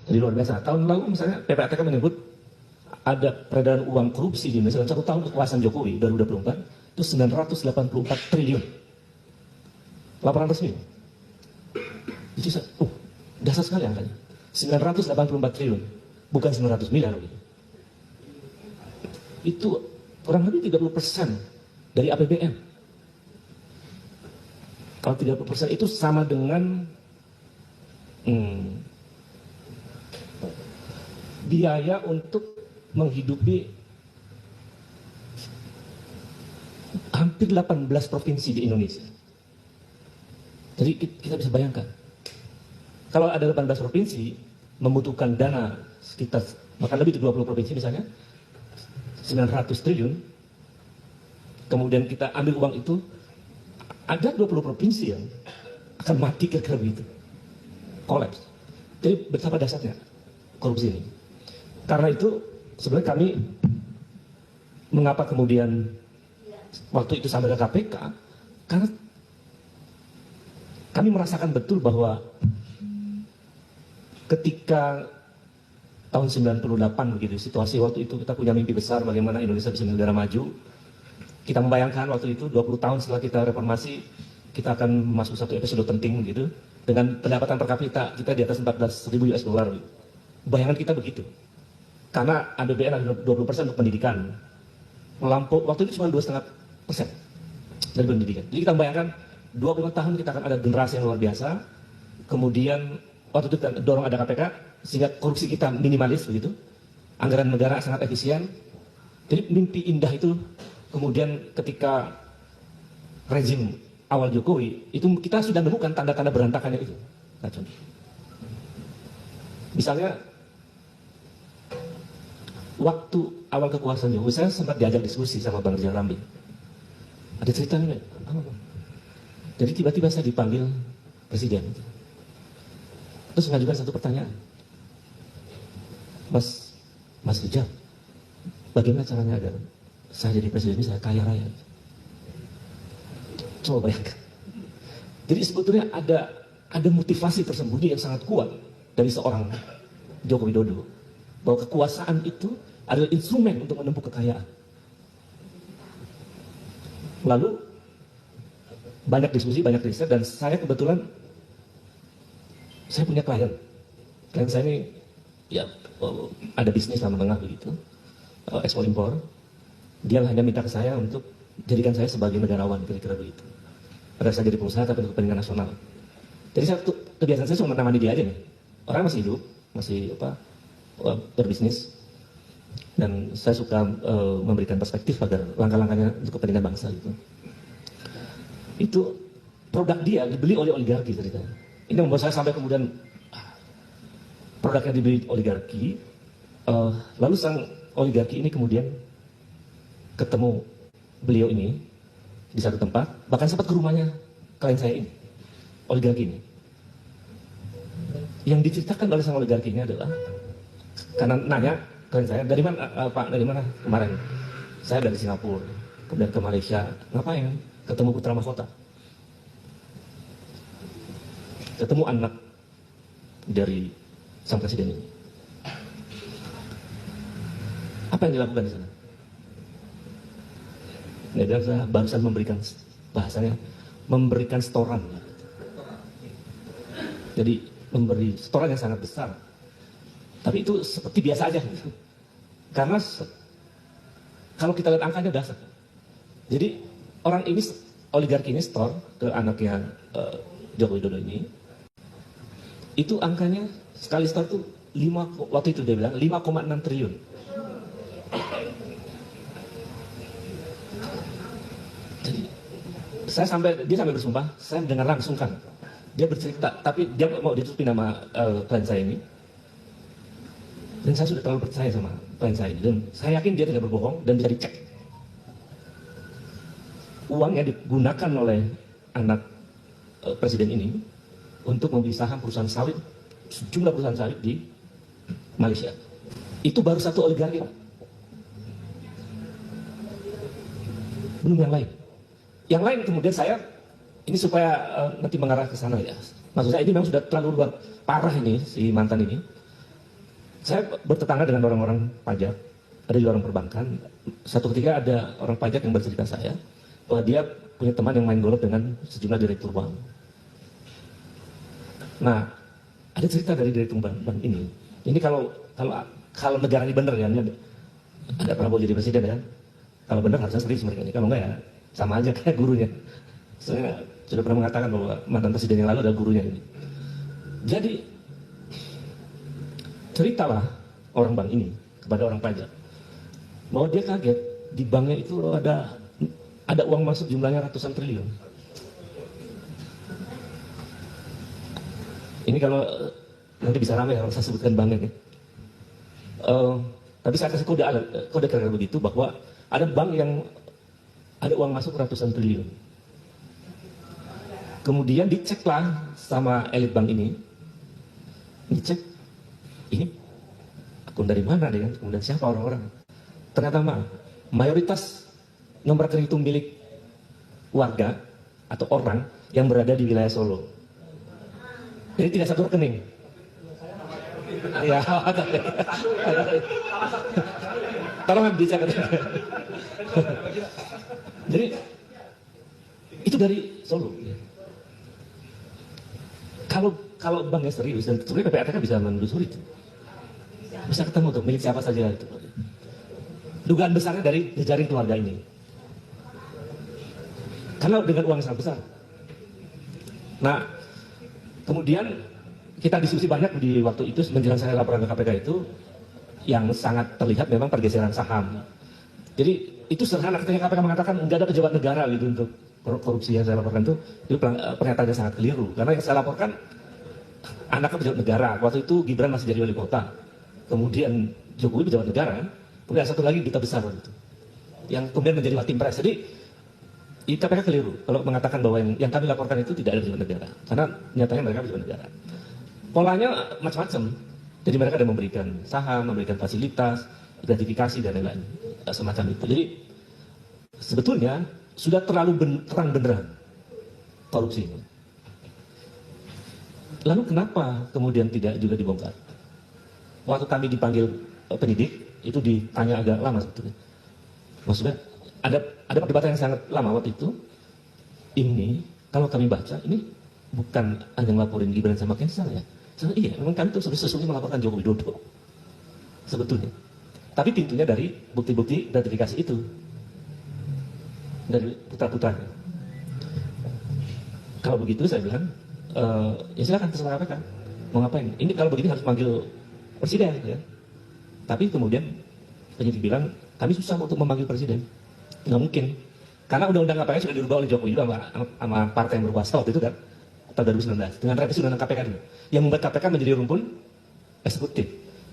Jadi luar biasa. Tahun lalu misalnya PPATK menyebut ada peredaran uang korupsi di Indonesia dalam 1 tahun kekuasaan Jokowi 2024 itu 984 triliun. Laporan resmi. Itu dasar sekali angkanya. 984 triliun, bukan 900 miliar gitu. Itu kurang lebih 30% dari APBN. Kalau 30% itu sama dengan biaya untuk menghidupi hampir 18 provinsi di Indonesia. Jadi kita bisa bayangkan, kalau ada 18 provinsi membutuhkan dana sekitar bahkan lebih dari 20 provinsi misalnya 900 triliun, kemudian kita ambil uang itu, ada 20 provinsi yang akan mati kira-kira begitu, kolaps. Jadi betapa dasarnya korupsi ini. Karena itu sebenarnya kami mengapa kemudian waktu itu sampai ke KPK, karena kami merasakan betul bahwa ketika tahun 98 begitu, situasi waktu itu kita punya mimpi besar bagaimana Indonesia bisa menjadi negara maju. Kita membayangkan waktu itu 20 tahun setelah kita reformasi, kita akan masuk satu episode penting begitu. Dengan pendapatan per kapita kita di atas 14.000 US dollar. Bayangan kita begitu. Karena APBN ada 20% untuk pendidikan. Melampau, waktu itu cuma 2,5% dari pendidikan. Jadi kita membayangkan 20 tahun kita akan ada generasi yang luar biasa. Kemudian waktu itu kita dorong ada KPK sehingga korupsi kita minimalis begitu. Anggaran negara sangat efisien. Jadi mimpi indah itu kemudian ketika rezim awal Jokowi itu kita sudah menemukan tanda-tanda berantakannya itu. Misalnya waktu awal kekuasaan Jokowi saya sempat diajak diskusi sama Bang Rizal Ramli. Ada ceritanya, jadi tiba-tiba saya dipanggil presiden. Terus mengajukan satu pertanyaan, Mas Rizal, bagaimana caranya agar saya jadi presiden ini saya kaya raya? Coba bayangkan. Jadi sebetulnya ada motivasi tersembunyi yang sangat kuat dari seorang Joko Widodo bahwa kekuasaan itu adalah instrumen untuk menempuh kekayaan. Lalu banyak diskusi, banyak riset, dan saya kebetulan saya punya klien saya ini ya ada bisnis lama tengah begitu, ekspor impor. Dia hanya minta ke saya untuk jadikan saya sebagai negarawan, kira-kira begitu. Pada saya jadi pengusaha tapi untuk kepentingan nasional. Jadi saya kebiasaan saya cuma menemani dia aja nih. Orang masih hidup, masih berbisnis, dan saya suka memberikan perspektif agar langkah-langkahnya untuk kepentingan bangsa gitu. Itu produk dia dibeli oleh oligarki ceritanya. Ini membuat saya sampai kemudian produknya dibeli oligarki, lalu sang oligarki ini kemudian ketemu beliau ini di satu tempat, bahkan sempat ke rumahnya klien saya ini, oligarki ini. Yang diceritakan oleh sang oligarki ini adalah, karena nanya klien saya, dari mana Pak, dari mana kemarin? Saya dari Singapura, kemudian ke Malaysia, ngapain? Ketemu putra mahkota, ketemu anak dari sang presiden ini. Apa yang dilakukan di sana? Dia bilang saya barusan memberikan, bahasanya memberikan setoran. Jadi memberi setoran yang sangat besar. Tapi itu seperti biasa aja. Karena kalau kita lihat angkanya dasar. Jadi orang ini, oligarki ini setor ke anaknya Joko Widodo ini. Itu angkanya sekali setor itu waktu itu dia bilang 5,6 triliun. Jadi dia sampai bersumpah, saya mendengar langsung kan. Dia bercerita, tapi dia mau ditutupi nama klien saya ini. Dan saya sudah terlalu percaya sama klien saya ini. Dan saya yakin dia tidak berbohong dan bisa dicek. Uang yang digunakan oleh anak presiden ini untuk membeli saham perusahaan sawit, sejumlah perusahaan sawit di Malaysia. Itu baru satu oligarki. Belum yang lain. Yang lain kemudian saya, ini supaya nanti mengarah ke sana ya. Maksud saya ini memang sudah terlalu parah ini, si mantan ini. Saya bertetangga dengan orang-orang pajak, ada juga orang perbankan. Satu ketika ada orang pajak yang bercerita saya bahwa dia punya teman yang main golf dengan sejumlah direktur bank. Nah, ada cerita dari direktur bank ini. Ini kalau negara ini benar ya, ini ada Prabowo jadi presiden ya. Kalau benar harusnya serius mereka ini. Kalau enggak ya sama aja kayak gurunya. Saya sudah pernah mengatakan bahwa mantan presiden yang lalu adalah gurunya ini. Jadi ceritalah orang bank ini kepada orang pajak bahwa dia kaget di banknya itu ada uang masuk jumlahnya ratusan triliun. Ini kalau nanti bisa ramai kalau saya sebutkan banknya. Tapi saya kasih kode kira begitu bahwa ada bank yang ada uang masuk ratusan triliun. Kemudian diceklah sama elit bank ini, dicek ini akun dari mana deh kan, kemudian siapa orang-orang. Ternyata mayoritas nomor rekening itu milik warga atau orang yang berada di wilayah Solo. Jadi tidak satu rekening. Ya, tolong dicek. Jadi itu dari Solo. Kalau banknya serius dan sebenarnya PPATK bisa menelusuri itu, bisa ketemu tuh milik siapa saja itu. Dugaan besarnya dari jejaring keluarga ini. Karena dengan uang sangat besar. Nah, kemudian kita diskusi banyak di waktu itu menjelang saya laporan ke KPK itu, yang sangat terlihat memang pergeseran saham. Jadi itu sederhana ketika KPK mengatakan nggak ada pejabat negara gitu untuk korupsi yang saya laporkan itu pernyataannya sangat keliru. Karena yang saya laporkan anaknya pejabat negara. Waktu itu Gibran masih jadi wali kota. Kemudian Jokowi pejabat negara. Kemudian satu lagi duta besar waktu itu, yang kemudian menjadi Watim Pres. Jadi KPK keliru kalau mengatakan bahwa yang kami laporkan itu tidak ada pejabat negara. Karena nyatanya mereka pejabat negara. Polanya macam-macam. Jadi mereka ada memberikan saham, memberikan fasilitas, gratifikasi dan lain-lain semacam itu. Jadi sebetulnya sudah terlalu terang benderang korupsi ini. Lalu kenapa kemudian tidak juga dibongkar? Waktu kami dipanggil penyidik itu ditanya agak lama sebetulnya. Maksudnya ada perdebatan yang sangat lama waktu itu. Ini kalau kami baca ini bukan hanya ngelaporin Gibran sama Kaisang ya. Iya, memang kami itu sesungguhnya melaporkan Joko Widodo sebetulnya. Tapi pintunya dari bukti-bukti gratifikasi itu dari putra-putranya. Kalau begitu saya bilang, ya silakan terserah KPK mau ngapain. Ini kalau begini harus manggil presiden ya. Tapi kemudian penyidik bilang kami susah untuk memanggil presiden, nggak mungkin. Karena undang-undang KPK sudah dirubah oleh Jokowi sama partai yang berkuasa waktu itu kan, tahun 2019 dengan revisi undang-undang KPK dulu, yang membuat KPK menjadi rumpun eksekutif.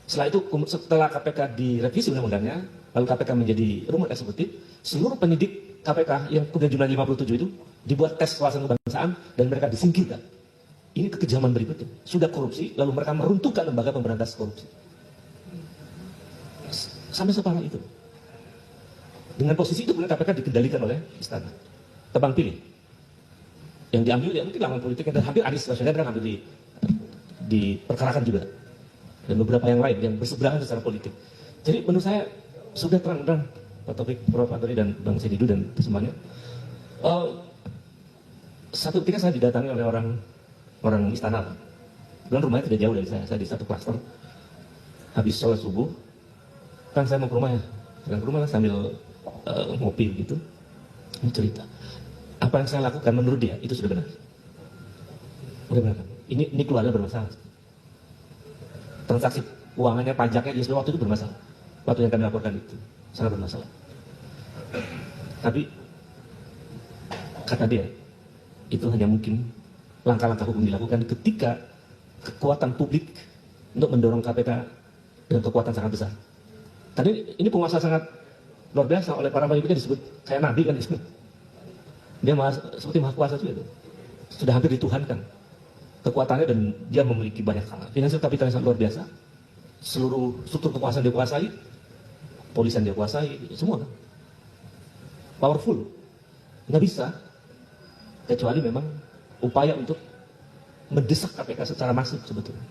Setelah KPK direvisi undang-undangnya, lalu KPK menjadi rumpun eksekutif, seluruh penyidik KPK yang kemudian jumlahnya 57 itu dibuat tes wawasan kebangsaan dan mereka disingkirkan. Ini kekejaman berikutnya. Sudah korupsi, lalu mereka meruntuhkan lembaga pemberantas korupsi. Sampai separah itu. Dengan posisi itu kemudian KPK dikendalikan oleh istana. Tebang pilih. Yang diambil ya mungkin lawan politiknya, dan hampir Anies Baswedan kan hampir diperkarakan juga. Dan beberapa yang lain yang berseberangan secara politik. Jadi menurut saya sudah terang-terang Pak Taufik, Prof. Antoni dan Bang Sedidu dan semuanya. Satu ketika saya didatangi oleh orang istana. Dan rumahnya tidak jauh dari saya di satu klaster. Habis sholat subuh, kan saya mau ke rumah ya. Sedang ke rumah sambil ngopi gitu. Ini cerita. Apa yang saya lakukan menurut dia itu sudah benar. Sudah benar. Ini keluarga bermasalah. Transaksi keuangannya, pajaknya dia waktu itu bermasalah. Waktu yang kami laporkan itu sangat bermasalah. Tapi kata dia, itu hanya mungkin langkah-langkah hukum dilakukan ketika kekuatan publik untuk mendorong KPK dengan kekuatan sangat besar. Tadi ini penguasa sangat luar biasa, oleh para pemimpinnya disebut kayak nabi kan disebut. Dia seperti maha kuasa juga itu. Sudah hampir dituhankan kekuatannya dan dia memiliki banyak hal. Finansial kapital yang sangat luar biasa. Seluruh struktur kekuasaan dia kuasai, polisian dia kuasai, semua kan. Powerful. Nggak bisa kecuali memang upaya untuk mendesak KPK secara masif sebetulnya.